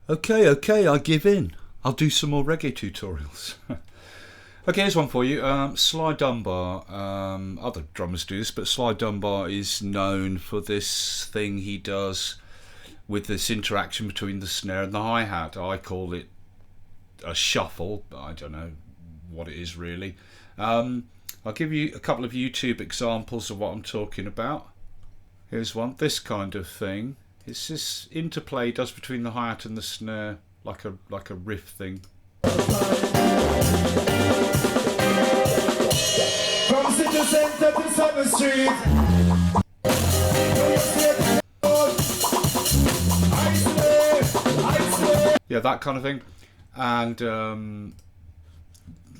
Okay, I give in. I'll do some more reggae tutorials. Okay, here's one for you. Sly Dunbar. Other drummers do this, but Sly Dunbar is known for this thing he does with this interaction between the snare and the hi-hat. I call it a shuffle, but I don't know what it is really. I'll give you a couple of YouTube examples of what I'm talking about. Here's one. This kind of thing. It's this interplay he does between the hi-hat and the snare, like a riff thing. From city center to Southern Street. Yeah, that kind of thing. And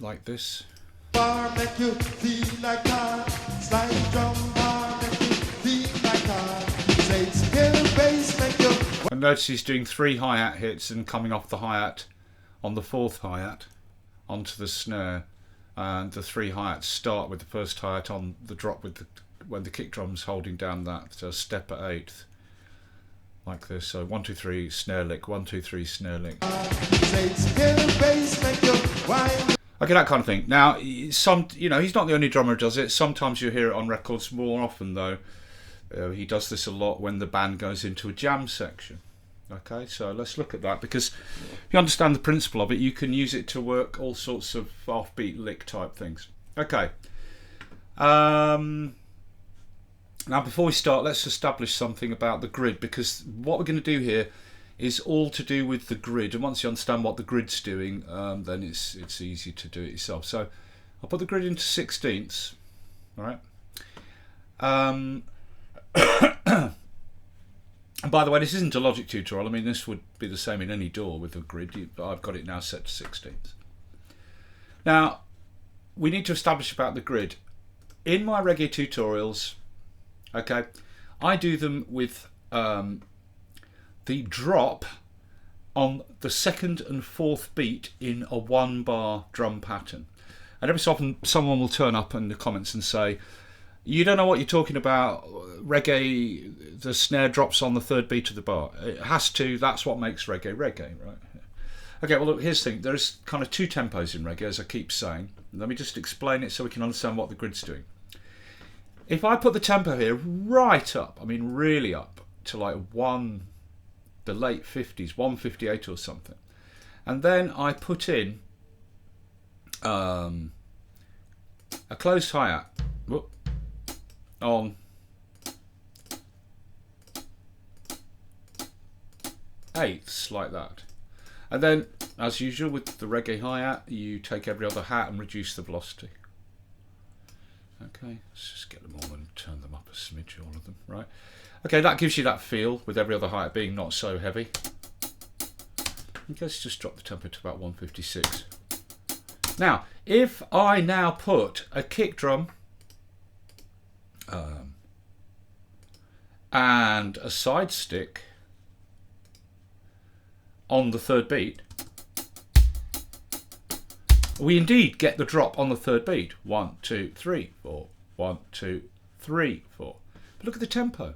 like this. Make you feel like that. Slide drum bar, make you feel like that. And notice he's doing 3 hi-hat hits and coming off the hi-hat on the 4th hi-hat onto the snare, and the 3 hi-hats start with the first hi-hat on the drop with when the kick drum's holding down that step at 8th, like this. So 1 2 3 snare lick, 1 2 3 snare lick. Okay, that kind of thing. Now, he's not the only drummer who does it. Sometimes you hear it on records. More often, though, he does this a lot when the band goes into a jam section. Okay, so let's look at that, because if you understand the principle of it, you can use it to work all sorts of offbeat lick type things. Okay. Now, before we start, let's establish something about the grid, because what we're going to do here is all to do with the grid, and once you understand what the grid's doing, then it's easy to do it yourself. So I'll put the grid into 16ths. All right. And by the way, this isn't a Logic tutorial. I mean, this would be the same in any DAW with a grid, but I've got it now set to 16ths. Now, we need to establish about the grid. In my reggae tutorials, okay, I do them with the drop on the 2nd and 4th beat in a 1-bar drum pattern. And every so often, someone will turn up in the comments and say, "You don't know what you're talking about. Reggae, the snare drops on the 3rd beat of the bar. It has to. That's what makes reggae, right?" Okay, well, look, here's the thing. There's kind of 2 tempos in reggae, as I keep saying. Let me just explain it so we can understand what the grid's doing. If I put the tempo here right up, I mean really up, to like the late 50s, 158 or something, and then I put in a closed hi-hat on 8ths like that, and then as usual with the reggae hi-hat, you take every other hat and reduce the velocity. Okay, let's just get them all and turn them up a smidge, all of them, right? Okay, that gives you that feel with every other hi-hat being not so heavy. Okay, let's just drop the tempo to about 156. Now, if I now put a kick drum and a side stick on the 3rd beat, we indeed get the drop on the 3rd beat. 1 2 3 4, 1 2 3 4. But look at the tempo.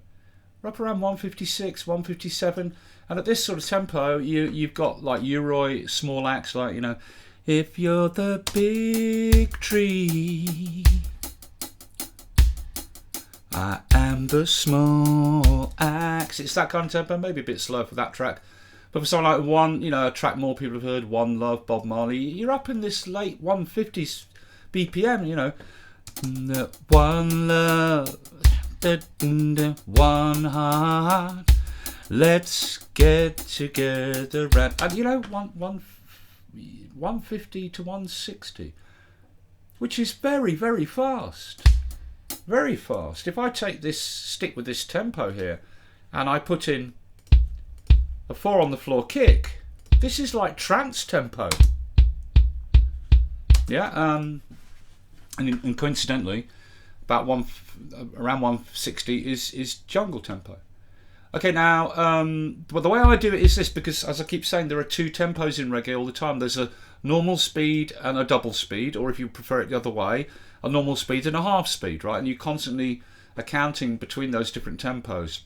We're up around 156, 157, and at this sort of tempo, you've got like Uroy small axe, like, you know, if you're the big tree, I am the small axe. It's that kind of tempo, maybe a bit slow for that track. But for something like a track more people have heard, One Love, Bob Marley, you're up in this late 150s BPM, you know. One love, one heart, let's get together. And you know, 150 to 160, which is very, very fast. Very fast. If I stick with this tempo here, and I put in a 4 on the floor kick, this is like trance tempo. Yeah, and coincidentally, about around 160 is jungle tempo. Okay, now, but the way I do it is this, because as I keep saying, there are 2 tempos in reggae all the time. There's a normal speed and a double speed, or if you prefer it the other way, a normal speed and a half speed, right? And you constantly are counting between those different tempos.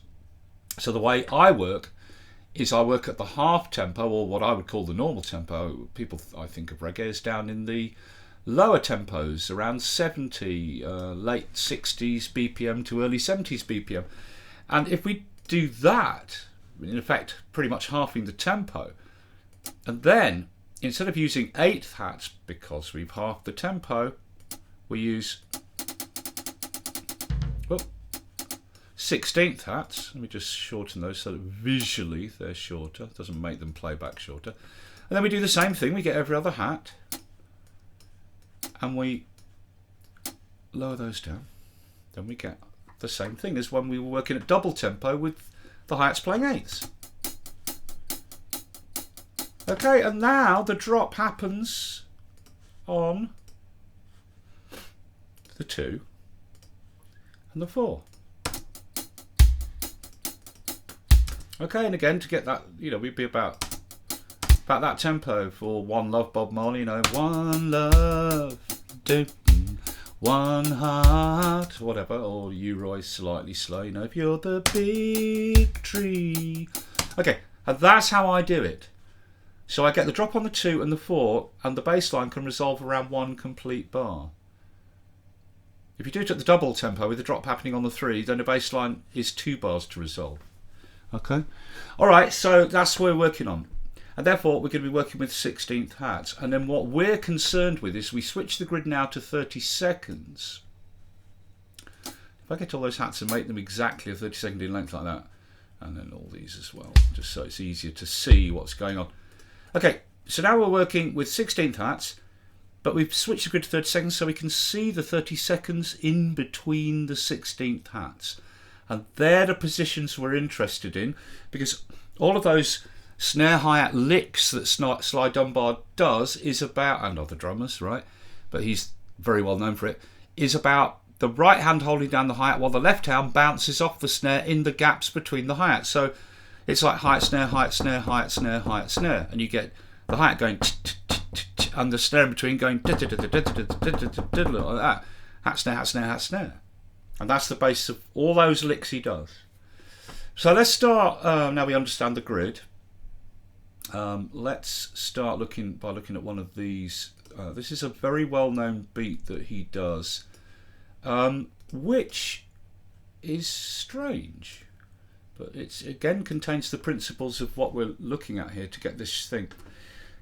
So the way I work is I work at the half tempo, or what I would call the normal tempo. People, I think of reggae as down in the lower tempos, around 70, late 60s BPM to early 70s BPM. And if we do that, in effect pretty much halving the tempo, and then instead of using 8th hats, because we've halved the tempo, we use 16th hats. Let me just shorten those so that visually they're shorter. It doesn't make them play back shorter. And then we do the same thing. We get every other hat and we lower those down. Then we get the same thing as when we were working at double tempo with the hi-hats playing 8ths. Okay, and now the drop happens on the 2 and the 4. Okay, and again, to get that, we'd be about that tempo for One Love, Bob Marley, One Love, one heart, whatever, or You Roy Slightly Slow, if you're the big tree. Okay, and that's how I do it. So I get the drop on the 2 and the 4, and the bass line can resolve around 1 complete bar. If you do it at the double tempo with the drop happening on the 3, then the bass line is 2 bars to resolve. Okay, all right, so that's what we're working on. And therefore, we're going to be working with 16th hats. And then what we're concerned with is we switch the grid now to 30 seconds. If I get all those hats and make them exactly a 30-second in length like that, and then all these as well, just so it's easier to see what's going on. Okay, so now we're working with 16th hats, but we've switched the grid to 30 seconds so we can see the 30 seconds in between the 16th hats. And they're the positions we're interested in, because all of those snare hi-hat licks that Sly Dunbar does is about, and other drummers, right, but he's very well known for it, is about the right hand holding down the hi-hat while the left hand bounces off the snare in the gaps between the hi-hats. So it's like hi-hat, snare, hi-hat, snare, hi-hat, snare, hi-hat, snare, and you get the hi-hat going and the snare in between going like that. Hat, snare, hat, snare, hat, snare. And that's the basis of all those licks he does. So let's start, now we understand the grid. Let's start by looking at one of these. This is a very well-known beat that he does, which is strange, but it again contains the principles of what we're looking at here to get this thing.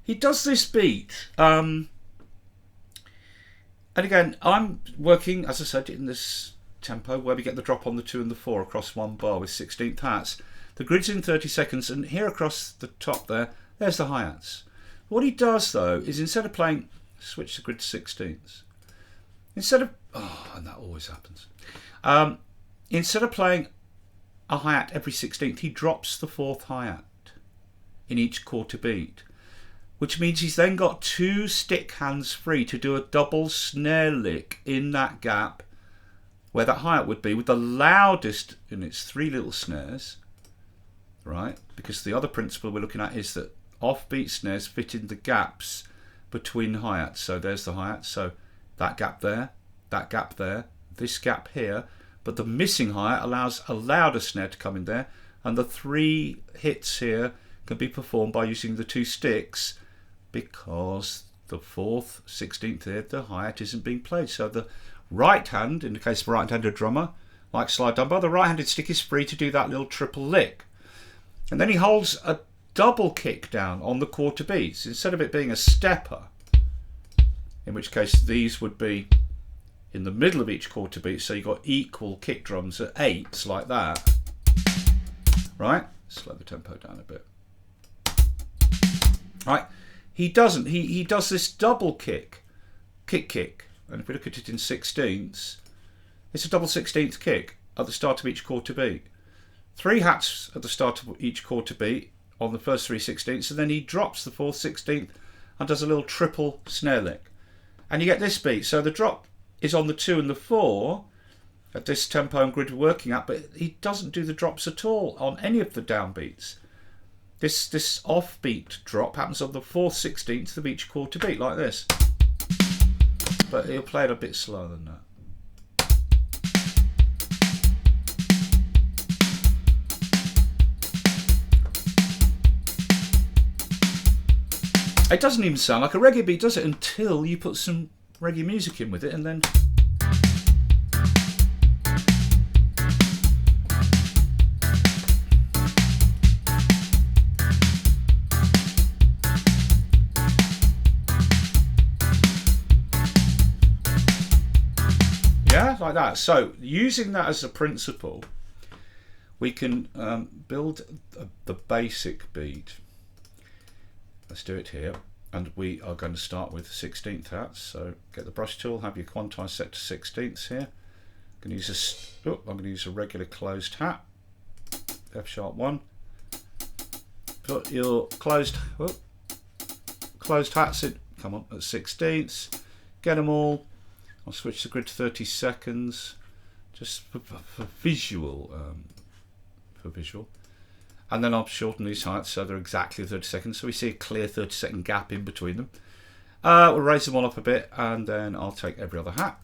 He does this beat, and again, I'm working, as I said, in this tempo where we get the drop on the 2 and the 4 across 1 bar with 16th hats. The grid's in 30 seconds, and here across the top there's the hi-hats. What he does though is instead of playing, switch the grid to 16ths. Instead of, and that always happens. Instead of playing a hi-hat every 16th, he drops the 4th hi-hat in each quarter beat, which means he's then got 2 stick hands free to do a double snare lick in that gap where that hi-hat would be, with the loudest in its 3 little snares, right? Because the other principle we're looking at is that offbeat snares fit in the gaps between hi-hats. So there's the hi-hat, so that gap there, this gap here, but the missing hi-hat allows a louder snare to come in there, and the 3 hits here can be performed by using the 2 sticks, because the 4th, 16th here, the hi-hat isn't being played. So the right hand, in the case of a right-handed drummer like Sly Dunbar, the right-handed stick is free to do that little triple lick. And then he holds a double kick down on the quarter beats, instead of it being a stepper, in which case these would be in the middle of each quarter beat, so you've got equal kick drums at 8s like that, right? Slow the tempo down a bit. Right, he doesn't, he does this double kick, and if we look at it in 16ths, it's a double 16th kick at the start of each quarter beat. 3 hats at the start of each quarter beat on the first 3 16ths, and then he drops the 4th 16th and does a little triple snare lick. And you get this beat. So the drop is on the 2 and the 4 at this tempo and grid we're working at, but he doesn't do the drops at all on any of the downbeats. This offbeat drop happens on the 4th 16th of each quarter beat, like this. But he'll play it a bit slower than that. It doesn't even sound like a reggae beat, does it? Until you put some reggae music in with it, and then... Yeah, like that. So using that as a principle, we can build the basic beat. Let's do it here, and we are going to start with 16th hats. So get the brush tool, have your quantize set to 16ths here. I'm going to use a regular closed hat, F#1. Put your closed hats in. Come on, at 16ths. Get them all. I'll switch the grid to 30 seconds, just for visual. And then I'll shorten these heights so they're exactly 30 seconds, so we see a clear 30-second gap in between them. We'll raise them all up a bit, and then I'll take every other hat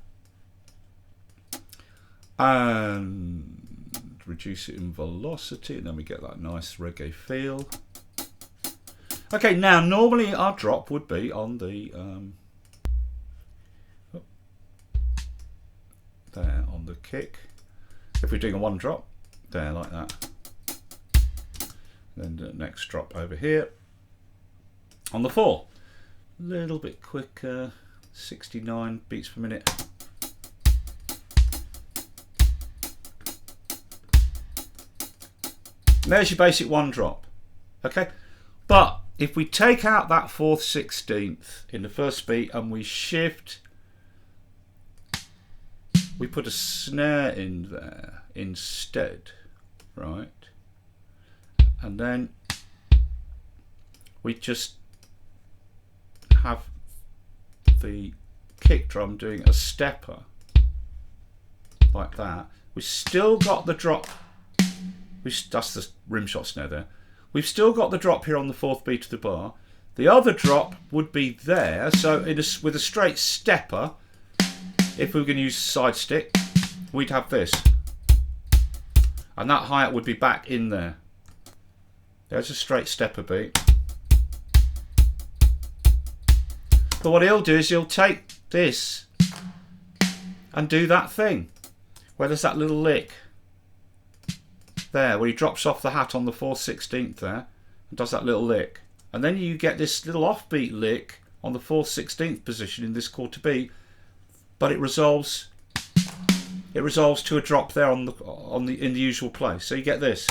and reduce it in velocity, and then we get that nice reggae feel. Okay, now normally our drop would be on the there on the kick. If we're doing a one drop, there like that. Then the next drop over here on the 4. A little bit quicker, 69 beats per minute. And there's your basic one drop. Okay, but if we take out that 4th 16th in the first beat and we shift, we put a snare in there instead, right? And then we just have the kick drum doing a stepper like that. We still got the drop. That's the rim shot snare there. We've still got the drop here on the 4th beat of the bar. The other drop would be there. So with a straight stepper, if we were going to use side stick, we'd have this. And that hi-hat would be back in there. There's a straight stepper beat. But what he'll do is he'll take this and do that thing where there's that little lick there, where he drops off the hat on the 4th 16th there and does that little lick. And then you get this little offbeat lick on the 4th 16th position in this quarter beat, but it resolves to a drop there in the usual place. So you get this.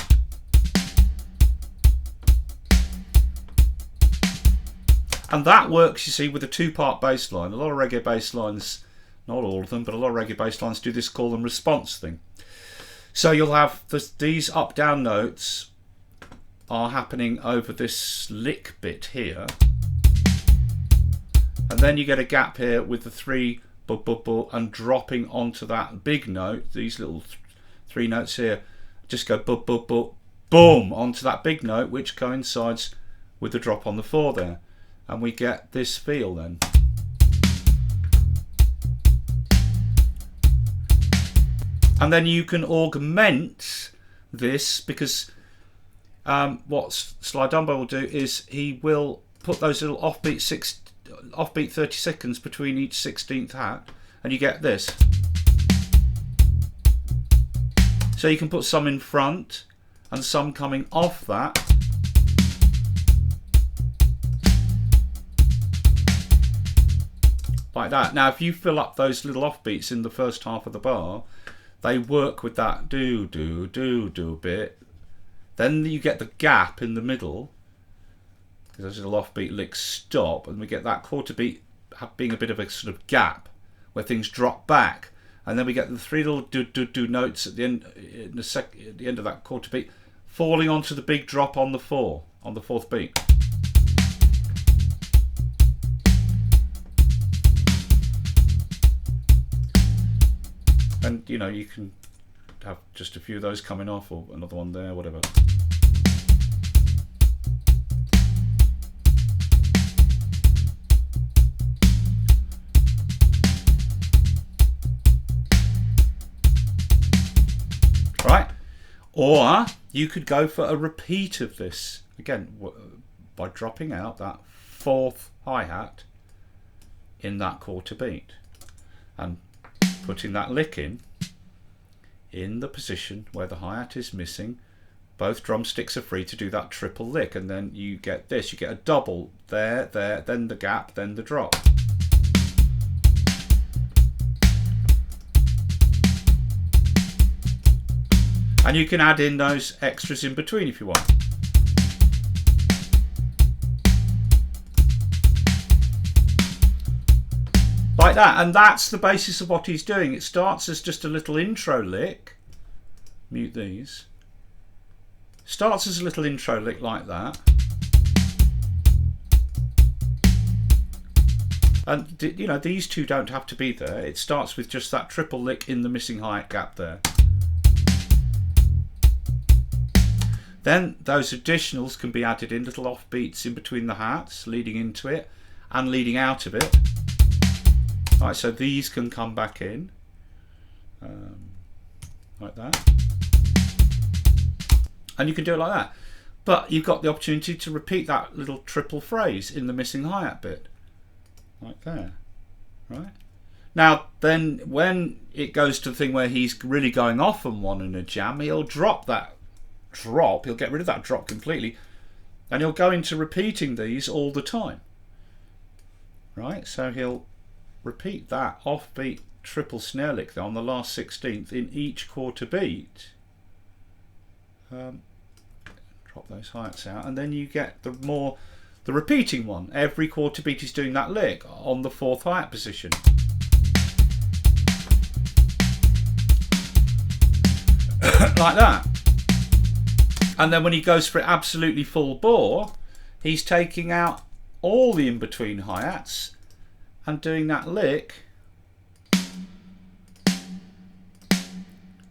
And that works, you see, with a 2-part bass line. A lot of reggae bass lines, not all of them, but a lot of reggae bass lines do this call and response thing. So you'll have these up-down notes are happening over this lick bit here. And then you get a gap here with the 3 and dropping onto that big note. These little 3 notes here just go boom onto that big note, which coincides with the drop on the 4 there. And we get this feel then. And then you can augment this, because what Sly Dunbar will do is he will put those little offbeat 30 seconds between each 16th hat, and you get this. So you can put some in front and some coming off that. Like that. Now if you fill up those little offbeats in the first half of the bar, they work with that do bit. Then you get the gap in the middle, because those little offbeat licks stop, and we get that quarter beat being a bit of a sort of gap where things drop back, and then we get the 3 little do notes at the end, at the end of that quarter beat, falling onto the big drop on the 4th beat. And you know, you can have just a few of those coming off, or another one there, whatever. Right? Or you could go for a repeat of this again by dropping out that 4th hi-hat in that quarter beat, and putting that lick in the position where the hi-hat is missing. Both drumsticks are free to do that triple lick, and then you get this. You get a double there, then the gap, then the drop. And you can add in those extras in between if you want. Like that, and that's the basis of what he's doing. It starts as just a little intro lick. Mute these. Starts as a little intro lick like that. And you know, these two don't have to be there. It starts with just that triple lick in the missing hi-hat gap there. Then those additionals can be added in, little offbeats in between the hats, leading into it and leading out of it. All right, so these can come back in, like that. And you can do it like that. But you've got the opportunity to repeat that little triple phrase in the missing hi-hat bit, like there, right? Now, then when it goes to the thing where he's really going off on one in a jam, he'll drop that drop, he'll get rid of that drop completely, and he'll go into repeating these all the time, right? So he'll repeat that offbeat triple snare lick there on the last 16th in each quarter beat. Drop those hi-hats out, and then you get the repeating one. Every quarter beat is doing that lick on the 4th hi-hat position. Like that. And then when he goes for it absolutely full bore, he's taking out all the in-between hi-hats and doing that lick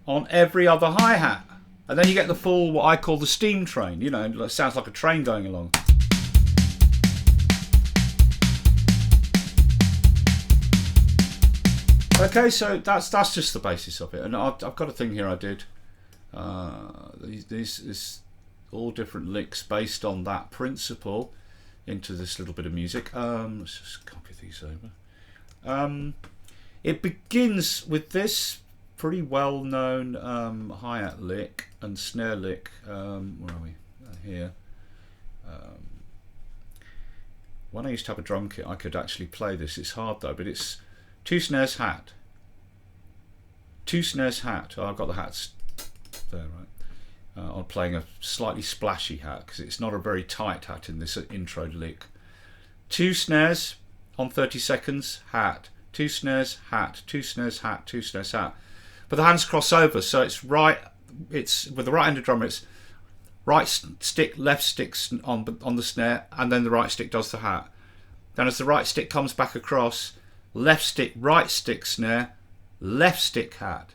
on every other hi-hat. And then you get the full, what I call the steam train. You know, it sounds like a train going along. Okay, so that's just the basis of it. And I've got a thing here I did. This is all different licks based on that principle into this little bit of music. Let's just copy these over. It begins with this pretty well-known hi-hat lick and snare lick. Where are we? Here. When I used to have a drum kit, I could actually play this. It's hard though, but it's 2 snares hat, 2 snares hat. Oh, I've got the hats there, right? I'm playing a slightly splashy hat because it's not a very tight hat in this intro lick. 2 snares on 30 seconds, hat. 2 snares, hat. 2 snares, hat. 2 snares, hat. But the hands cross over, so it's right. It's with the right-handed drummer. It's right stick, left stick on the snare, and then the right stick does the hat. Then as the right stick comes back across, left stick, right stick snare, left stick hat.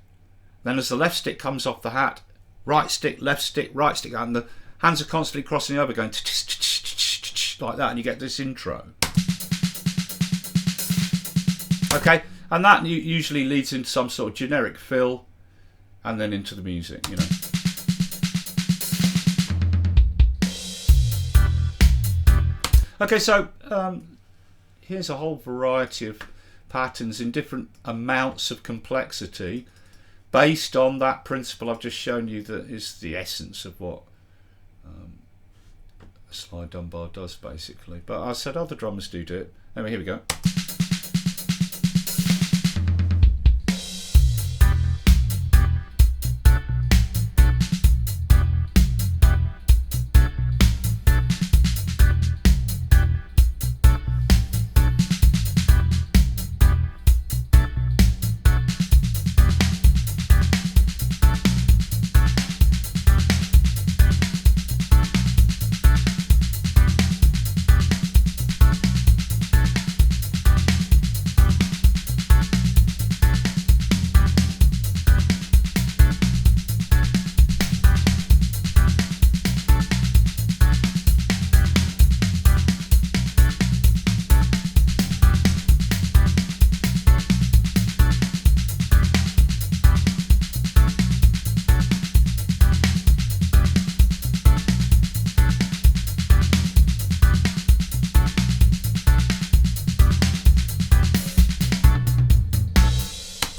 Then as the left stick comes off the hat, right stick, right stick, and the hands are constantly crossing over, going like that, and you get this intro. Okay, and that usually leads into some sort of generic fill, and then into the music, you know. Okay, so here's a whole variety of patterns in different amounts of complexity, based on that principle I've just shown you, that is the essence of what Sly Dunbar does, basically. But I said other drummers do it. Anyway, here we go.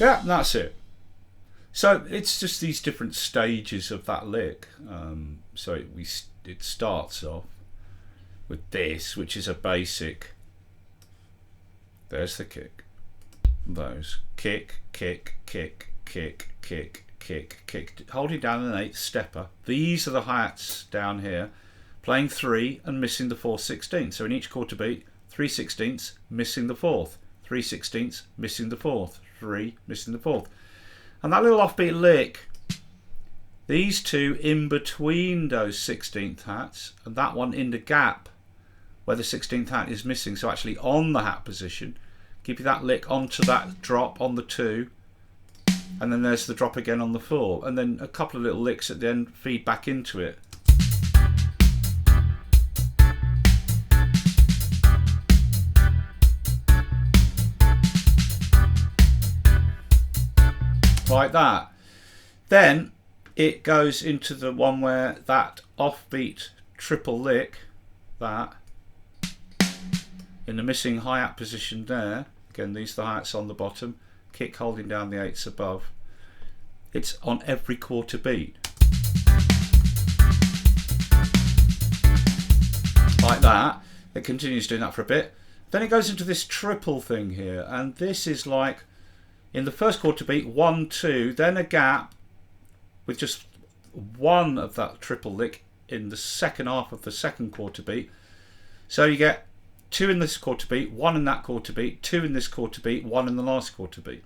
Yeah, that's it. So it's just these different stages of that lick. So it starts off with this, which is a basic. There's the kick. Those kick, kick, kick, kick, kick, kick, kick. Holding down an 8th stepper. These are the hi-hats down here, playing 3 and missing the 4/16. So in each quarter beat, 3/16, missing the 4th, 3/16, missing the 4th, 3, missing the 4th. And that little offbeat lick, these two in between those 16th hats, and that one in the gap where the 16th hat is missing, so actually on the hat position, give you that lick onto that drop on the 2, and then there's the drop again on the 4, and then a couple of little licks at the end feed back into it. Like that. Then it goes into the one where that offbeat triple lick, that in the missing hi-hat position there, again these are the hi-hats on the bottom, kick holding down the 8s above. It's on every quarter beat. Like that. It continues doing that for a bit. Then it goes into this triple thing here, and this is like in the first quarter beat, 1, 2, then a gap with just one of that triple lick in the second half of the second quarter beat. So you get 2 in this quarter beat, 1 in that quarter beat, 2 in this quarter beat, 1 in the last quarter beat.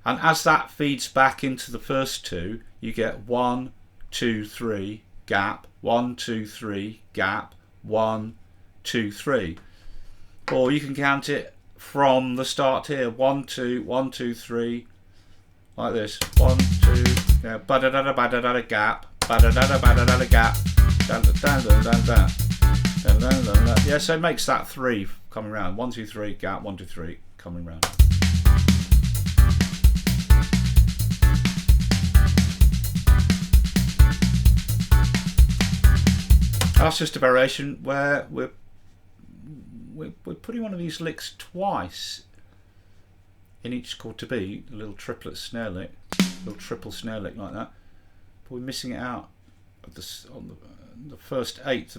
And as that feeds back into the first 2, you get 1, 2, 3, gap, 1, 2, 3, gap, 1, 2, 3. Or you can count it from the start here, 1, 2, 1, 2, 3, like this, 1, 2, yeah, ba-da-da-da, ba-da-da-da, gap, ba-da-da-da, ba-da-da-da, gap, da-da-da-da-da-da, da-da-da-da. Yeah, so it makes that 3 coming round, 1, 2, 3, gap, 1, 2, 3, coming round. That's just a variation where we're putting one of these licks twice in each quarter beat, a little triplet snare lick, a little triple snare lick like that, but we're missing it out on the first 8th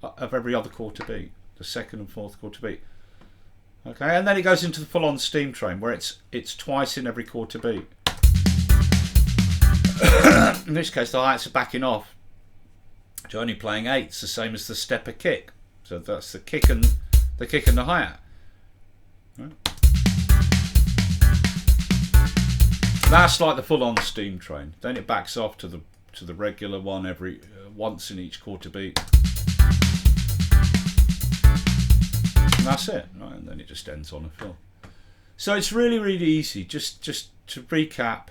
of every other quarter beat, the second and fourth quarter beat. Okay, and then it goes into the full-on steam train where it's twice in every quarter beat. In this case, the hi-hats are backing off to only playing 8s, the same as the stepper kick. So that's the kick and the hi-hat. Right. That's like the full-on steam train. Then it backs off to the regular one every once in each quarter beat. And that's it, right? And then it just ends on a fill. So it's really, really easy. Just to recap.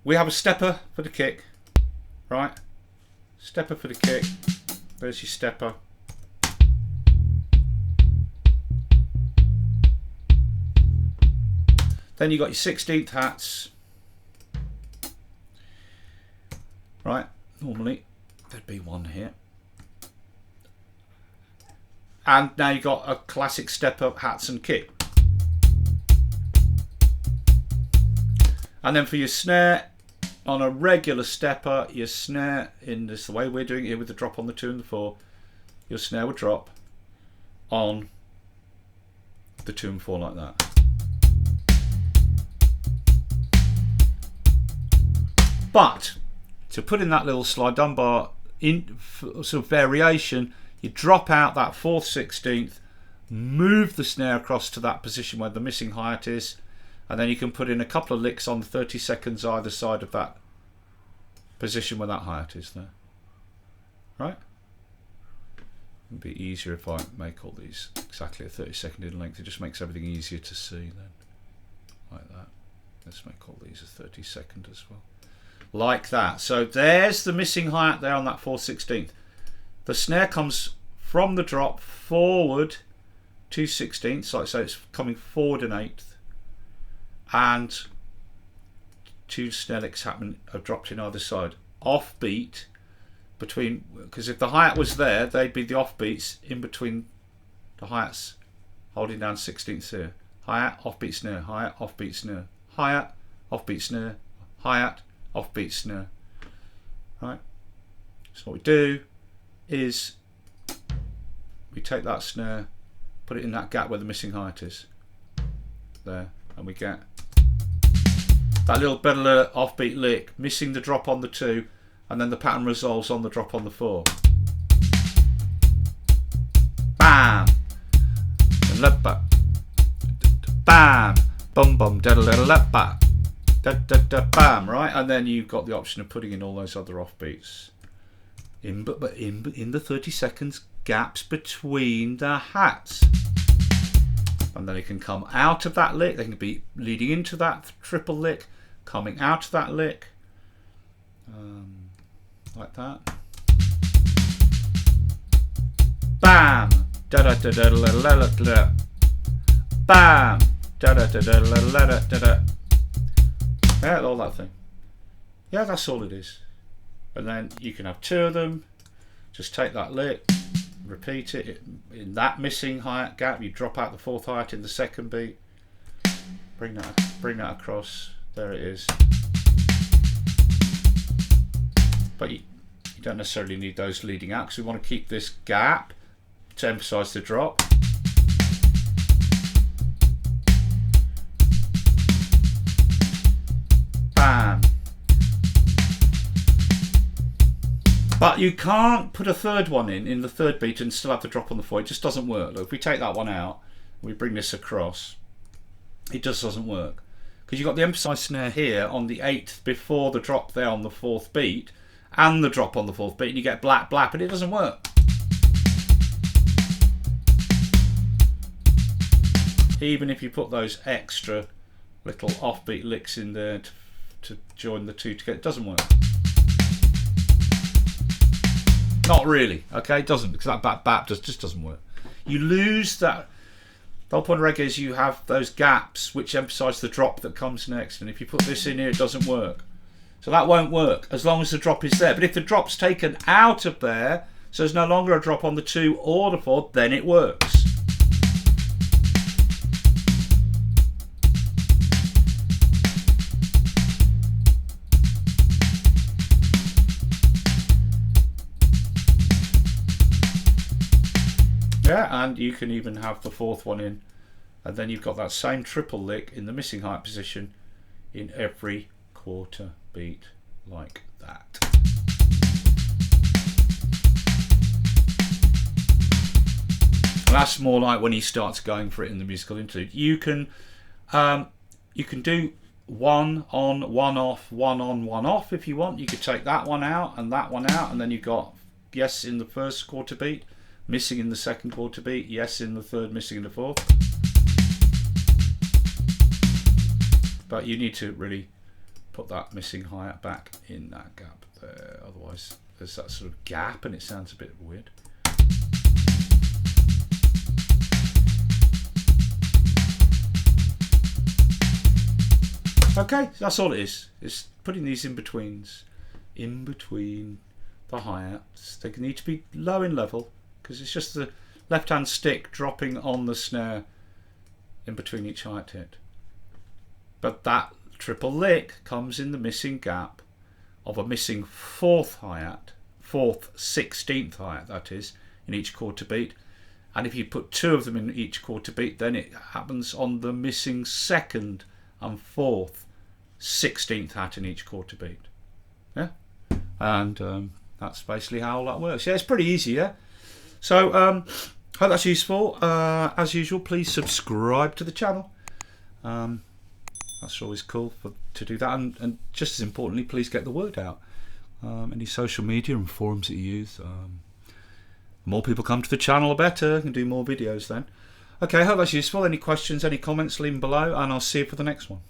We have a stepper for the kick, right? Stepper for the kick. There's your stepper. Then you got your 16th hats, right? Normally there'd be one here. And now you've got a classic stepper, hats and kick. And then for your snare, on a regular stepper, your snare, in this the way we're doing it here with the drop on the 2 and the 4, your snare would drop on the 2 and 4 like that. But to put in that little Sly Dunbar in sort of variation, you drop out that 4th 16th, move the snare across to that position where the missing hi-hat is, and then you can put in a couple of licks on the 30 seconds either side of that position where that hi-hat is there. Right? It'd be easier if I make all these exactly a 30-second in length. It just makes everything easier to see then. Like that. Let's make all these a 30-second as well. Like that. So there's the missing hi-hat there on that 4/16. The snare comes from the drop forward 2/16, like so it's coming forward an 1/8, and 2 snare licks happen are dropped in either side. Off beat between, because if the hi-hat was there, they'd be the off beats in between the hi-hats holding down 16th here. Hi-hat, offbeat snare, hi-hat, offbeat snare, hi-hat, offbeat snare, hi-hat, offbeat snare. Right. So what we do is we take that snare, put it in that gap where the missing hi-hat is. There, and we get that little better offbeat lick, missing the drop on the 2, and then the pattern resolves on the drop on the 4. Bam! And bam! Bum bum da da da da ba. Da da da bam, right? And then you've got the option of putting in all those other offbeats. In the 30 seconds gaps between the hats. And then it can come out of that lick. They can be leading into that triple lick, coming out of that lick, like that. Bam, da da da da da da da da. Bam, da da da da da da da da. Yeah, all that thing. Yeah, that's all it is. And then you can have 2 of them. Just take that lick. Repeat it in that missing hi-hat gap. You drop out the 4th hi-hat in the 2nd beat. Bring that across. There it is. But you don't necessarily need those leading out because we want to keep this gap to emphasize the drop. Bam. But you can't put a 3rd one in the 3rd beat and still have the drop on the 4. It just doesn't work. Look, if we take that one out, we bring this across, it just doesn't work. Because you've got the emphasized snare here on the 8th before the drop there on the 4th beat, and the drop on the 4th beat, and you get blap blap, and it doesn't work. Even if you put those extra little offbeat licks in there to join the 2 together, it doesn't work. Not really, okay? It doesn't, because that bap just doesn't work. You lose that. The whole point of reggae is you have those gaps which emphasize the drop that comes next, and if you put this in here, it doesn't work. So that won't work as long as the drop is there. But if the drop's taken out of there, so there's no longer a drop on the 2 or the 4, then it works. Yeah, and you can even have the 4th one in, and then you've got that same triple lick in the missing hi-hat position in every quarter beat like that. And that's more like when he starts going for it in the musical interlude. You can do 1 on, 1 off, 1 on, 1 off if you want. You could take that one out, and then you've got yes in the 1st quarter beat, missing in the 2nd quarter beat, yes in the 3rd, missing in the 4th. But you need to really put that missing hi-hat back in that gap there, otherwise there's that sort of gap and it sounds a bit weird. Okay, that's all it is. It's putting these in-betweens in between the hi-hats. They need to be low in level, because it's just the left-hand stick dropping on the snare in between each hi-hat hit. But that triple lick comes in the missing gap of a missing 4th hi-hat, 4th 16th hi-hat that is, in each quarter beat. And if you put 2 of them in each quarter beat, then it happens on the missing 2nd and 4th 16th hat in each quarter beat. Yeah, and that's basically how all that works. Yeah, it's pretty easy, yeah. So, hope that's useful. As usual, please subscribe to the channel. That's always cool to do that. And just as importantly, please get the word out. Any social media and forums that you use. The more people come to the channel, the better. I can do more videos then. Okay, hope that's useful. Any questions, any comments, leave them below, and I'll see you for the next one.